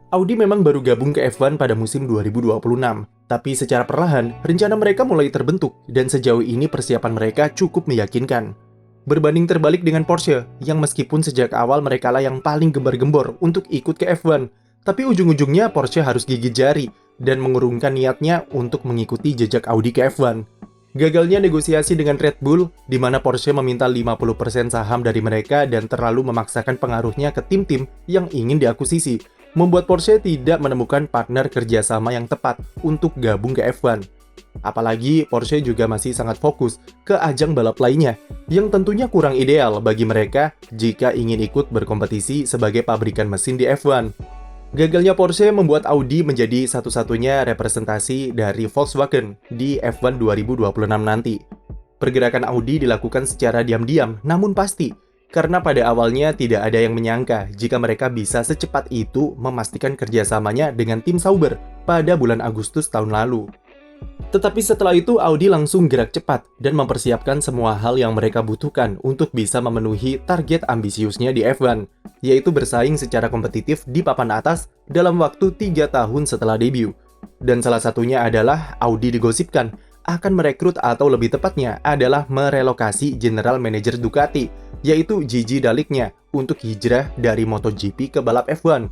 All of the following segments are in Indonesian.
Audi memang baru gabung ke F1 pada musim 2026, tapi secara perlahan, rencana mereka mulai terbentuk dan sejauh ini persiapan mereka cukup meyakinkan. Berbanding terbalik dengan Porsche, yang meskipun sejak awal mereka lah yang paling gembar-gembor untuk ikut ke F1, tapi ujung-ujungnya Porsche harus gigit jari dan mengurungkan niatnya untuk mengikuti jejak Audi ke F1. Gagalnya negosiasi dengan Red Bull, di mana Porsche meminta 50% saham dari mereka dan terlalu memaksakan pengaruhnya ke tim-tim yang ingin diakuisisi, membuat Porsche tidak menemukan partner kerjasama yang tepat untuk gabung ke F1. Apalagi Porsche juga masih sangat fokus ke ajang balap lainnya, yang tentunya kurang ideal bagi mereka jika ingin ikut berkompetisi sebagai pabrikan mesin di F1. Gagalnya Porsche membuat Audi menjadi satu-satunya representasi dari Volkswagen di F1 2026 nanti. Pergerakan Audi dilakukan secara diam-diam namun pasti, karena pada awalnya tidak ada yang menyangka jika mereka bisa secepat itu memastikan kerjasamanya dengan tim Sauber pada bulan Agustus tahun lalu. Tetapi setelah itu Audi langsung gerak cepat dan mempersiapkan semua hal yang mereka butuhkan untuk bisa memenuhi target ambisiusnya di F1, yaitu bersaing secara kompetitif di papan atas dalam waktu 3 tahun setelah debut. Dan salah satunya adalah Audi digosipkan akan merekrut atau lebih tepatnya adalah merelokasi General Manager Ducati, yaitu Gigi Dall'Igna untuk hijrah dari MotoGP ke balap F1.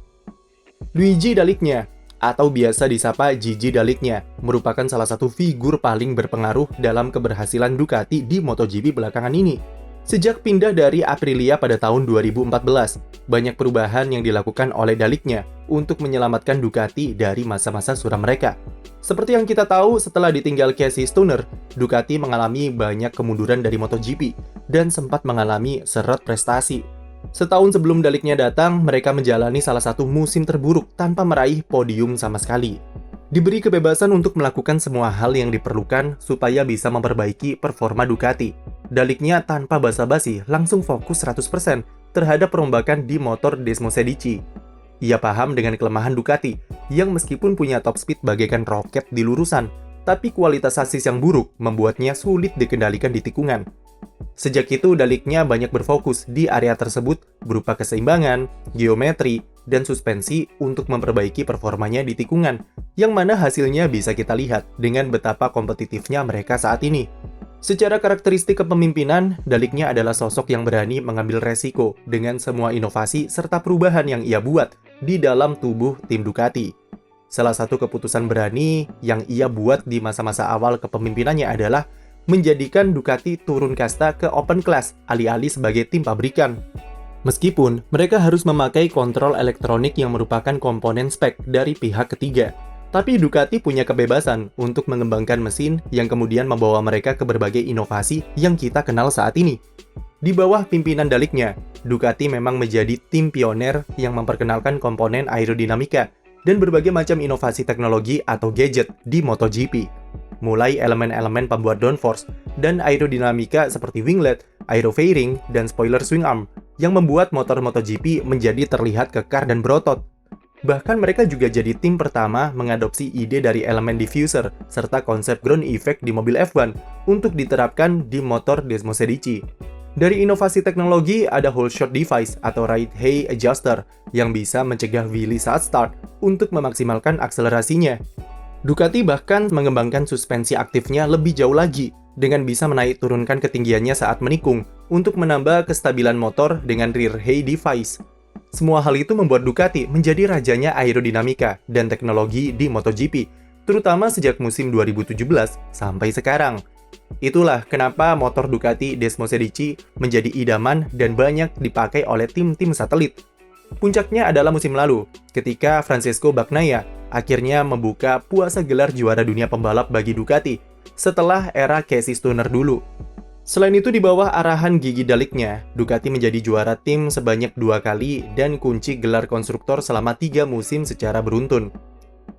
Luigi Dall'Igna atau biasa disapa Gigi Dall'Igna, merupakan salah satu figur paling berpengaruh dalam keberhasilan Ducati di MotoGP belakangan ini. Sejak pindah dari Aprilia pada tahun 2014, banyak perubahan yang dilakukan oleh Dall'Igna untuk menyelamatkan Ducati dari masa-masa suram mereka. Seperti yang kita tahu, setelah ditinggal Casey Stoner, Ducati mengalami banyak kemunduran dari MotoGP dan sempat mengalami seret prestasi. Setahun sebelum Dall'Igna datang, mereka menjalani salah satu musim terburuk tanpa meraih podium sama sekali. Diberi kebebasan untuk melakukan semua hal yang diperlukan supaya bisa memperbaiki performa Ducati. Dall'Igna tanpa basa-basi langsung fokus 100% terhadap perombakan di motor Desmosedici. Ia paham dengan kelemahan Ducati, yang meskipun punya top speed bagaikan roket di lurusan, tapi kualitas sasis yang buruk membuatnya sulit dikendalikan di tikungan. Sejak itu, Dall'Igna banyak berfokus di area tersebut berupa keseimbangan, geometri, dan suspensi untuk memperbaiki performanya di tikungan, yang mana hasilnya bisa kita lihat dengan betapa kompetitifnya mereka saat ini. Secara karakteristik kepemimpinan, Dall'Igna adalah sosok yang berani mengambil resiko dengan semua inovasi serta perubahan yang ia buat di dalam tubuh tim Ducati. Salah satu keputusan berani yang ia buat di masa-masa awal kepemimpinannya adalah menjadikan Ducati turun kasta ke open class alih-alih sebagai tim pabrikan. Meskipun mereka harus memakai kontrol elektronik yang merupakan komponen spek dari pihak ketiga, tapi Ducati punya kebebasan untuk mengembangkan mesin yang kemudian membawa mereka ke berbagai inovasi yang kita kenal saat ini. Di bawah pimpinan Dall'Igna, Ducati memang menjadi tim pioner yang memperkenalkan komponen aerodinamika dan berbagai macam inovasi teknologi atau gadget di MotoGP. Mulai elemen-elemen pembuat downforce dan aerodinamika seperti winglet, aerofairing, dan spoiler swing arm yang membuat motor MotoGP menjadi terlihat kekar dan berotot. Bahkan mereka juga jadi tim pertama mengadopsi ide dari elemen diffuser serta konsep ground effect di mobil F1 untuk diterapkan di motor Desmosedici. Dari inovasi teknologi ada whole shot device atau right hay adjuster yang bisa mencegah wheelie saat start untuk memaksimalkan akselerasinya. Ducati bahkan mengembangkan suspensi aktifnya lebih jauh lagi dengan bisa menaik turunkan ketinggiannya saat menikung untuk menambah kestabilan motor dengan rear hay device. Semua hal itu membuat Ducati menjadi rajanya aerodinamika dan teknologi di MotoGP, terutama sejak musim 2017 sampai sekarang. Itulah kenapa motor Ducati Desmosedici menjadi idaman dan banyak dipakai oleh tim-tim satelit. Puncaknya adalah musim lalu, ketika Francesco Bagnaia akhirnya membuka puasa gelar juara dunia pembalap bagi Ducati setelah era Casey Stoner dulu. Selain itu, di bawah arahan Gigi Dall'Igna, Ducati menjadi juara tim sebanyak 2 kali dan kunci gelar konstruktor selama 3 musim secara beruntun.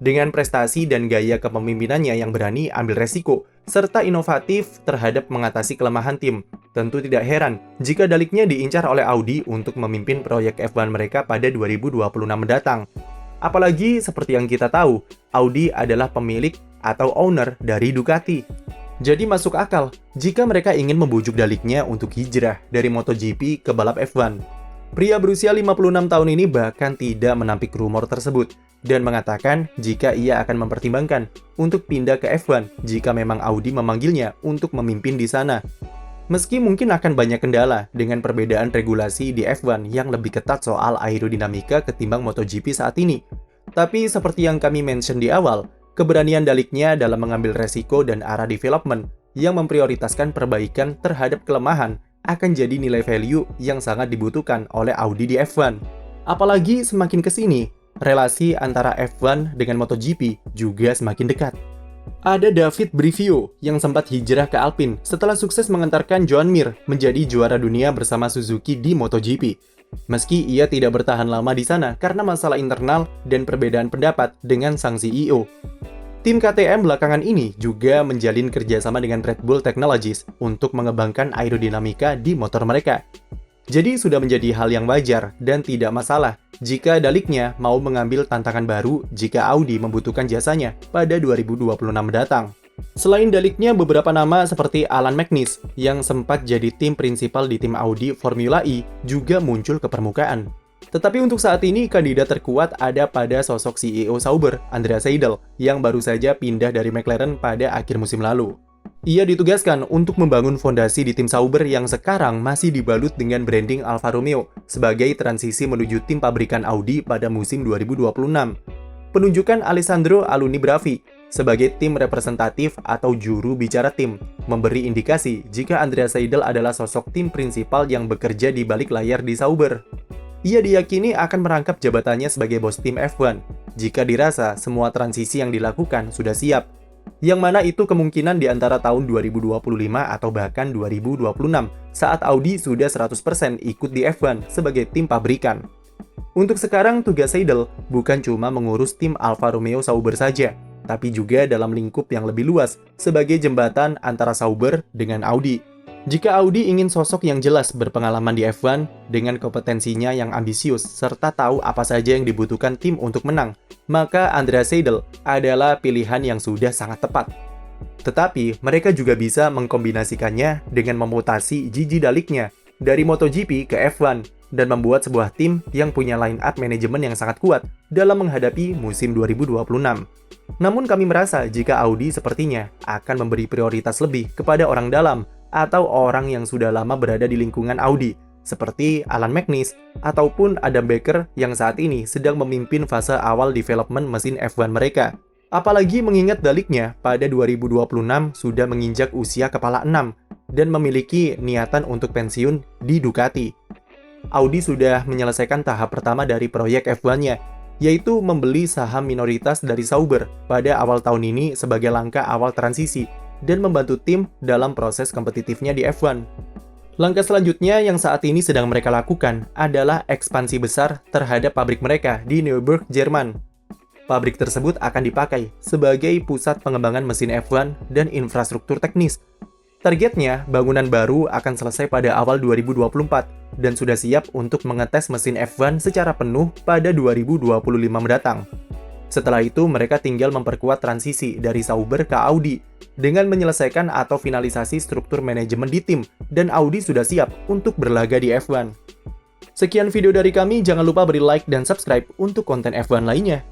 Dengan prestasi dan gaya kepemimpinannya yang berani ambil resiko, serta inovatif terhadap mengatasi kelemahan tim, tentu tidak heran jika Dall'Igna diincar oleh Audi untuk memimpin proyek F1 mereka pada 2026 mendatang. Apalagi seperti yang kita tahu, Audi adalah pemilik atau owner dari Ducati. Jadi masuk akal jika mereka ingin membujuk Dall'Igna untuk hijrah dari MotoGP ke balap F1. Pria berusia 56 tahun ini bahkan tidak menampik rumor tersebut dan mengatakan jika ia akan mempertimbangkan untuk pindah ke F1 jika memang Audi memanggilnya untuk memimpin di sana. Meski mungkin akan banyak kendala dengan perbedaan regulasi di F1 yang lebih ketat soal aerodinamika ketimbang MotoGP saat ini. Tapi seperti yang kami mention di awal, keberanian Daliknya dalam mengambil resiko dan arah development yang memprioritaskan perbaikan terhadap kelemahan akan jadi nilai value yang sangat dibutuhkan oleh Audi di F1. Apalagi semakin kesini, relasi antara F1 dengan MotoGP juga semakin dekat. Ada David Brivio yang sempat hijrah ke Alpine setelah sukses mengantarkan Joan Mir menjadi juara dunia bersama Suzuki di MotoGP. Meski ia tidak bertahan lama di sana karena masalah internal dan perbedaan pendapat dengan sang CEO. Tim KTM belakangan ini juga menjalin kerjasama dengan Red Bull Technologies untuk mengembangkan aerodinamika di motor mereka. Jadi sudah menjadi hal yang wajar dan tidak masalah jika Daliknya mau mengambil tantangan baru jika Audi membutuhkan jasanya pada 2026 mendatang. Selain Daliknya, beberapa nama seperti Alan McNish yang sempat jadi tim prinsipal di tim Audi Formula E juga muncul ke permukaan. Tetapi untuk saat ini, kandidat terkuat ada pada sosok CEO Sauber, Andrea Seidel, yang baru saja pindah dari McLaren pada akhir musim lalu. Ia ditugaskan untuk membangun fondasi di tim Sauber yang sekarang masih dibalut dengan branding Alfa Romeo sebagai transisi menuju tim pabrikan Audi pada musim 2026. Penunjukan Alessandro Alunni Bravi sebagai tim representatif atau juru bicara tim memberi indikasi jika Andrea Seidel adalah sosok tim prinsipal yang bekerja di balik layar di Sauber. Ia diyakini akan merangkap jabatannya sebagai bos tim F1 jika dirasa semua transisi yang dilakukan sudah siap, yang mana itu kemungkinan di antara tahun 2025 atau bahkan 2026 saat Audi sudah 100% ikut di F1 sebagai tim pabrikan. Untuk sekarang, tugas Seidel bukan cuma mengurus tim Alfa Romeo Sauber saja, tapi juga dalam lingkup yang lebih luas sebagai jembatan antara Sauber dengan Audi. Jika Audi ingin sosok yang jelas berpengalaman di F1 dengan kompetensinya yang ambisius serta tahu apa saja yang dibutuhkan tim untuk menang, maka Andrea Seidel adalah pilihan yang sudah sangat tepat. Tetapi mereka juga bisa mengkombinasikannya dengan memutasi Gigi Daliknya dari MotoGP ke F1 dan membuat sebuah tim yang punya line up manajemen yang sangat kuat dalam menghadapi musim 2026. Namun kami merasa jika Audi sepertinya akan memberi prioritas lebih kepada orang dalam atau orang yang sudah lama berada di lingkungan Audi, seperti Alan McNish ataupun Adam Baker yang saat ini sedang memimpin fase awal development mesin F1 mereka. Apalagi mengingat Daliknya pada 2026 sudah menginjak usia kepala 6 dan memiliki niatan untuk pensiun di Ducati. Audi sudah menyelesaikan tahap pertama dari proyek F1-nya, yaitu membeli saham minoritas dari Sauber pada awal tahun ini sebagai langkah awal transisi dan membantu tim dalam proses kompetitifnya di F1. Langkah selanjutnya yang saat ini sedang mereka lakukan adalah ekspansi besar terhadap pabrik mereka di Neuburg, Jerman. Pabrik tersebut akan dipakai sebagai pusat pengembangan mesin F1 dan infrastruktur teknis. Targetnya, bangunan baru akan selesai pada awal 2024 dan sudah siap untuk mengetes mesin F1 secara penuh pada 2025 mendatang. Setelah itu, mereka tinggal memperkuat transisi dari Sauber ke Audi dengan menyelesaikan atau finalisasi struktur manajemen di tim, dan Audi sudah siap untuk berlaga di F1. Sekian video dari kami, jangan lupa beri like dan subscribe untuk konten F1 lainnya.